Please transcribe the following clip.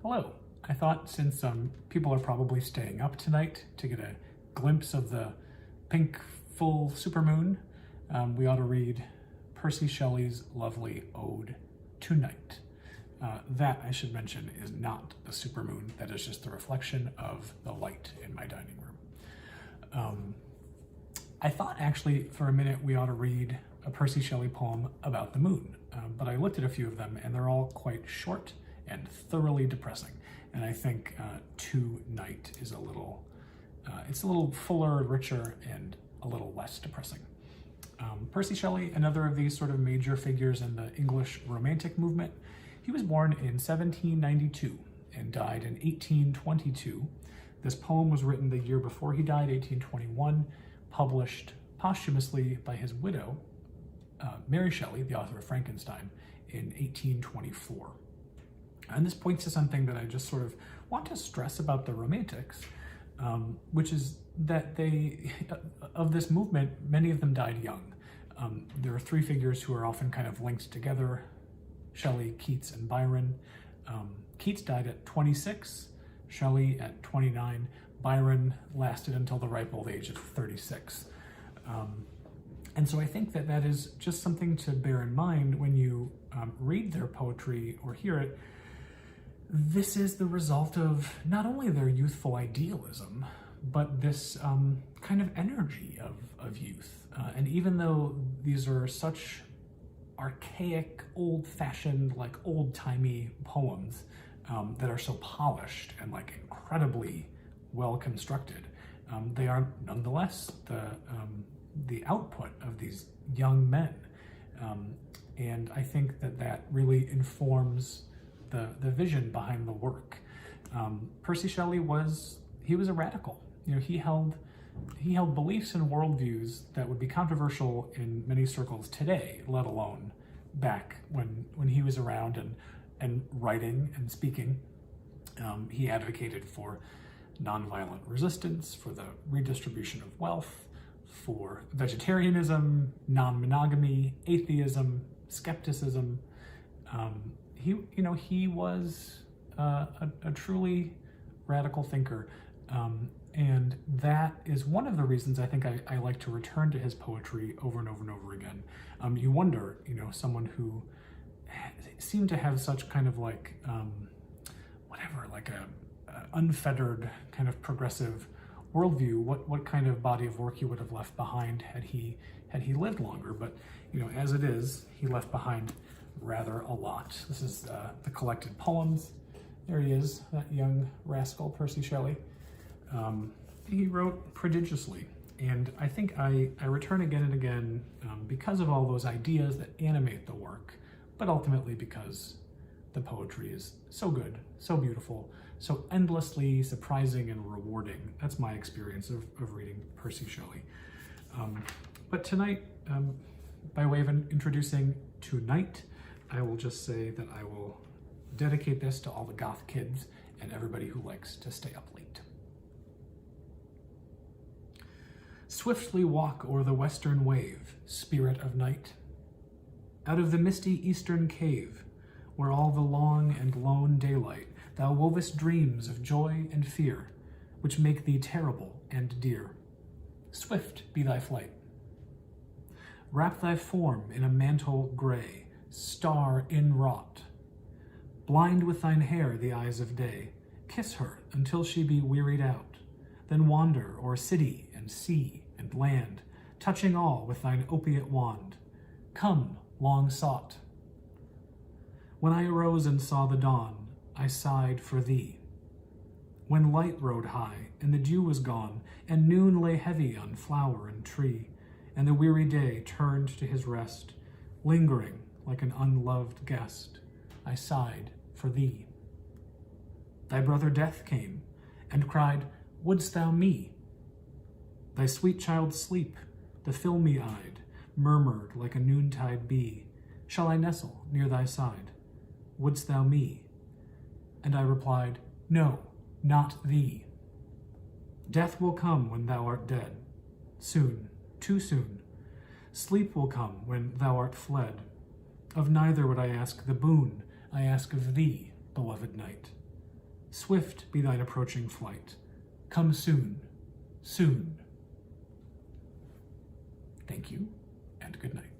Hello. I thought since people are probably staying up tonight to get a glimpse of the pink full supermoon, we ought to read Percy Shelley's lovely ode to night. That, I should mention, is not a supermoon. That is just the reflection of the light in my dining room. I thought actually for a minute we ought to read a Percy Shelley poem about the moon, but I looked at a few of them and they're all quite short and thoroughly depressing. And I think To Night is it's a little fuller, richer, and a little less depressing. Percy Shelley, another of these sort of major figures in the English Romantic movement, he was born in 1792 and died in 1822. This poem was written the year before he died, 1821, published posthumously by his widow, Mary Shelley, the author of Frankenstein, in 1824. And this points to something that I just sort of want to stress about the Romantics, which is that of this movement, many of them died young. There are three figures who are often kind of linked together: Shelley, Keats, and Byron. Keats died at 26, Shelley at 29, Byron lasted until the ripe old age of 36. And so I think that is just something to bear in mind when you read their poetry or hear it. This is the result of not only their youthful idealism, but this kind of energy of youth. And even though these are such archaic, old-fashioned, like old-timey poems that are so polished and like incredibly well-constructed, they are nonetheless the output of these young men. And I think that really informs the vision behind the work. Percy Shelley was a radical. You know, he held beliefs and worldviews that would be controversial in many circles today, let alone back when he was around and writing and speaking. He advocated for nonviolent resistance, for the redistribution of wealth, for vegetarianism, non-monogamy, atheism, skepticism. He was a truly radical thinker. And that is one of the reasons I think I like to return to his poetry over and over and over again. You wonder, someone who seemed to have such kind of like, like a unfettered kind of progressive worldview, what kind of body of work he would have left behind had he lived longer. But, as it is, he left behind rather a lot. This is the collected poems. There he is, that young rascal, Percy Shelley. He wrote prodigiously, and I think I return again and again because of all those ideas that animate the work, but ultimately because the poetry is so good, so beautiful, so endlessly surprising and rewarding. That's my experience of reading Percy Shelley. But tonight, by way of introducing To Night, I will just say that I will dedicate this to all the goth kids and everybody who likes to stay up late. Swiftly walk o'er the western wave, spirit of night. Out of the misty eastern cave, where all the long and lone daylight thou wovest dreams of joy and fear, which make thee terrible and dear. Swift be thy flight. Wrap thy form in a mantle gray, star inwrought. Blind with thine hair the eyes of day, kiss her until she be wearied out, then wander o'er city and sea and land, touching all with thine opiate wand. Come, long sought. When I arose and saw the dawn, I sighed for thee. When light rode high, and the dew was gone, and noon lay heavy on flower and tree, and the weary day turned to his rest, lingering like an unloved guest, I sighed for thee. Thy brother Death came, and cried, Wouldst thou me? Thy sweet child Sleep, the filmy-eyed, murmured like a noontide bee, Shall I nestle near thy side? Wouldst thou me? And I replied, No, not thee. Death will come when thou art dead, soon, too soon. Sleep will come when thou art fled. Of neither would I ask the boon I ask of thee, beloved night. Swift be thine approaching flight. Come soon, soon. Thank you, and good night.